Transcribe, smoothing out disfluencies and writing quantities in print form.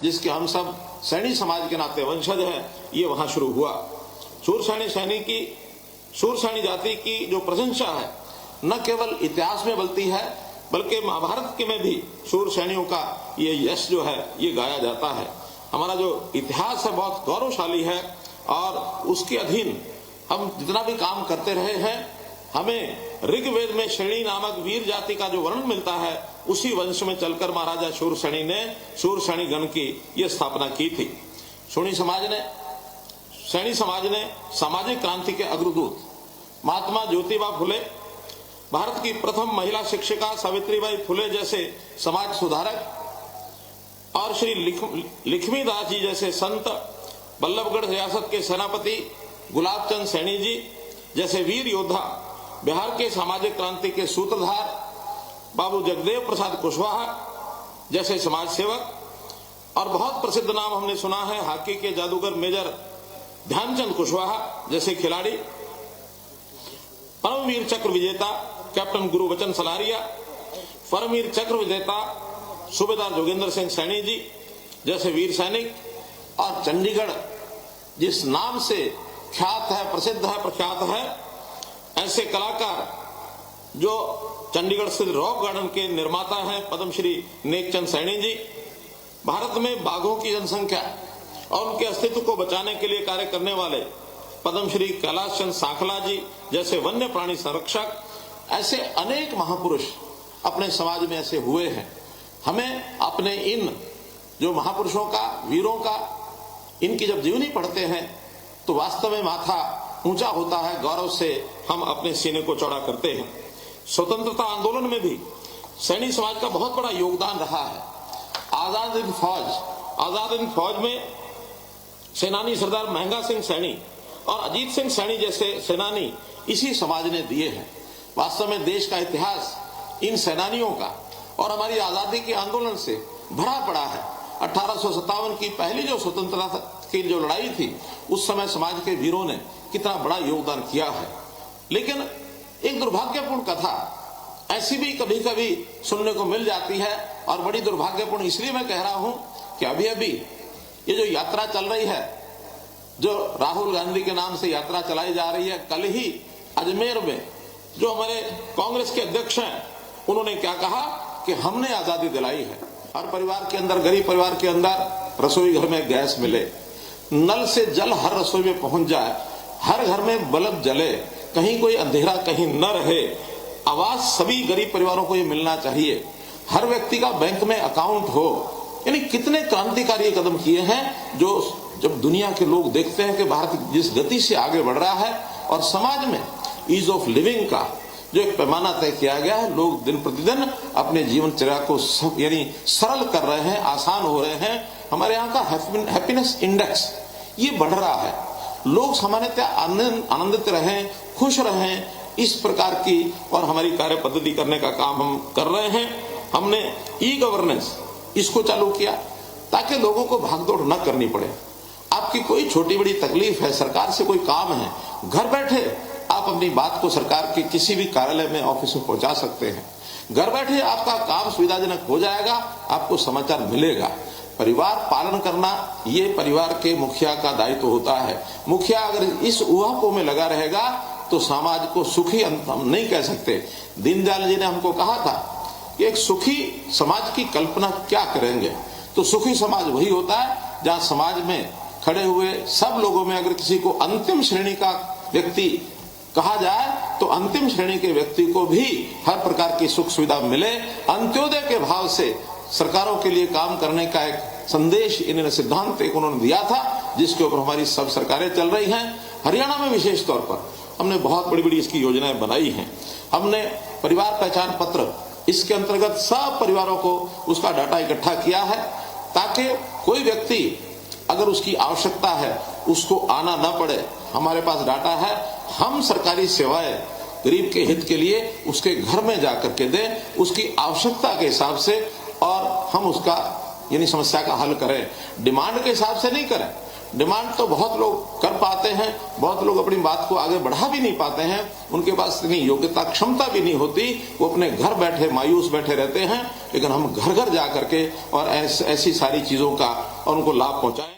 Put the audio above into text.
जिसके हम सब सैनी समाज के नाते वंशज हैं, ये वहां शुरू हुआ। शूरसैनी जाति की जो प्रशंसा है न केवल इतिहास में बलती है, बल्कि महाभारत के में भी शूरसैनियों का ये यश जो है ये गाया जाता है। हमारा जो इतिहास है बहुत गौरवशाली है और उसके अधीन हम जितना भी काम करते रहे हैं, हमें ऋग्वेद में श्रेणी नामक वीर जाति का जो वर्णन मिलता है, उसी वंश में चलकर महाराजा शूरसैनी ने शूरसैनी गण की ये स्थापना की थी। सैनी समाज ने सामाजिक क्रांति के अग्रदूत महात्मा ज्योतिबा फुले, भारत की प्रथम महिला शिक्षिका सावित्रीबाई फुले जैसे समाज सुधारक और श्री लक्ष्मीदास जी जैसे संत, बल्लभगढ़ रियासत के सेनापति गुलाबचंद सैनी जी जैसे वीर योद्धा, बिहार के सामाजिक क्रांति के सूत्रधार बाबू जगदेव प्रसाद कुशवाहा जैसे समाज सेवक, और बहुत प्रसिद्ध नाम हमने सुना है हॉकी के जादूगर मेजर ध्यानचंद कुशवाहा जैसे खिलाड़ी, परमवीर चक्र विजेता कैप्टन गुरुबचन सलारिया, परमवीर चक्र विजेता सूबेदार जोगेंद्र सिंह सैनी जी जैसे वीर सैनिक, और चंडीगढ़ जिस नाम से ख्यात है, प्रसिद्ध है, प्रख्यात है, ऐसे कलाकार जो चंडीगढ़ स्थित रॉक गार्डन के निर्माता हैं पद्मश्री नेकचंद सैनी जी, भारत में बाघों की जनसंख्या और उनके अस्तित्व को बचाने के लिए कार्य करने वाले पद्मश्री कैलाश चंद सांखला जी जैसे वन्य प्राणी संरक्षक, ऐसे अनेक महापुरुष अपने समाज में ऐसे हुए हैं। हमें अपने इन जो महापुरुषों का, वीरों का, इनकी जब जीवनी पढ़ते हैं तो वास्तव में माथा ऊंचा होता है, गौरव से हम अपने सीने को चौड़ा करते हैं। स्वतंत्रता आंदोलन में भी सैनी समाज का बहुत बड़ा योगदान रहा है। आजाद हिंद फौज में सेनानी सरदार महंगा सिंह सैनी और अजीत सिंह सैनी जैसे सेनानी इसी समाज ने दिए हैं। वास्तव में देश का इतिहास इन सेनानियों का और हमारी आजादी के आंदोलन से भरा पड़ा है। 1857 की पहली जो स्वतंत्रता की जो लड़ाई थी, उस समय समाज के वीरों ने कितना बड़ा योगदान किया है। लेकिन एक दुर्भाग्यपूर्ण कथा ऐसी भी कभी कभी सुनने को मिल जाती है, और बड़ी दुर्भाग्यपूर्ण इसलिए मैं कह रहा हूं कि अभी अभी ये जो यात्रा चल रही है, जो राहुल गांधी के नाम से यात्रा चलाई जा रही है, कल ही अजमेर में जो हमारे कांग्रेस के अध्यक्ष हैं, उन्होंने क्या कहा कि हमने आजादी दिलाई है। हर परिवार के अंदर, गरीब परिवार के अंदर रसोई घर में गैस मिले, नल से जल हर रसोई में पहुंच जाए, हर घर में बल्ब जले, कहीं कोई अंधेरा कहीं न रहे, आवास सभी गरीब परिवारों को ये मिलना चाहिए, हर व्यक्ति का बैंक में अकाउंट हो। यानी कितने क्रांतिकारी कदम किए हैं जो जब दुनिया के लोग देखते हैं कि भारत जिस गति से आगे बढ़ रहा है और समाज में ईज ऑफ लिविंग का जो एक पैमाना तय किया गया है, लोग दिन प्रतिदिन अपने जीवनचर्या को यानी सरल कर रहे हैं, आसान हो रहे हैं। हमारे यहाँ का हैप्पीनेस इंडेक्स ये बढ़ रहा है, लोग सामान्यतः आनंदित रहें, खुश रहें, इस प्रकार की और हमारी कार्य पद्धति करने का काम हम कर रहे हैं। हमने ई गवर्नेंस इसको चालू किया ताकि लोगों को भागदौड़ न करनी पड़े। आपकी कोई छोटी बड़ी तकलीफ है, सरकार से कोई काम है, घर बैठे आप अपनी बात को सरकार के किसी भी कार्यालय में, ऑफिस में पहुंचा सकते हैं। घर बैठे आपका काम सुविधाजनक हो जाएगा, आपको समाचार मिलेगा। परिवार पालन करना ये परिवार के मुखिया का दायित्व होता है। मुखिया अगर इस ऊहापोह में लगा रहेगा तो समाज को सुखी हम नहीं कह सकते। दीनदयाल जी ने हमको कहा था कि एक सुखी समाज की कल्पना क्या करेंगे, तो सुखी समाज वही होता है जहां समाज में खड़े हुए सब लोगों में अगर किसी को अंतिम श्रेणी का व्यक्ति कहा जाए तो अंतिम श्रेणी के व्यक्ति को भी हर प्रकार की सुख सुविधा मिले। अंत्योदय के भाव से सरकारों के लिए काम करने का एक संदेश, इन्होंने सिद्धांत एक उन्होंने दिया था, जिसके ऊपर हमारी सब सरकारें चल रही हैं। हरियाणा में विशेष तौर पर हमने बहुत बड़ी बड़ी इसकी योजनाएं बनाई हैं। हमने परिवार पहचान पत्र, इसके अंतर्गत सब परिवारों को उसका डाटा इकट्ठा किया है ताकि कोई व्यक्ति अगर उसकी आवश्यकता है उसको आना न पड़े। हमारे पास डाटा है, हम सरकारी सेवाएं गरीब के हित के लिए उसके घर में जाकर के दें, उसकी आवश्यकता के हिसाब से, और हम उसका यानी समस्या का हल करें। डिमांड के हिसाब से नहीं करें। डिमांड तो बहुत लोग कर पाते हैं, बहुत लोग अपनी बात को आगे बढ़ा भी नहीं पाते हैं, उनके पास इतनी योग्यता क्षमता भी नहीं होती, वो अपने घर बैठे मायूस बैठे रहते हैं। लेकिन हम घर घर जा करके और ऐसी सारी चीजों का और उनको लाभ पहुंचाएं।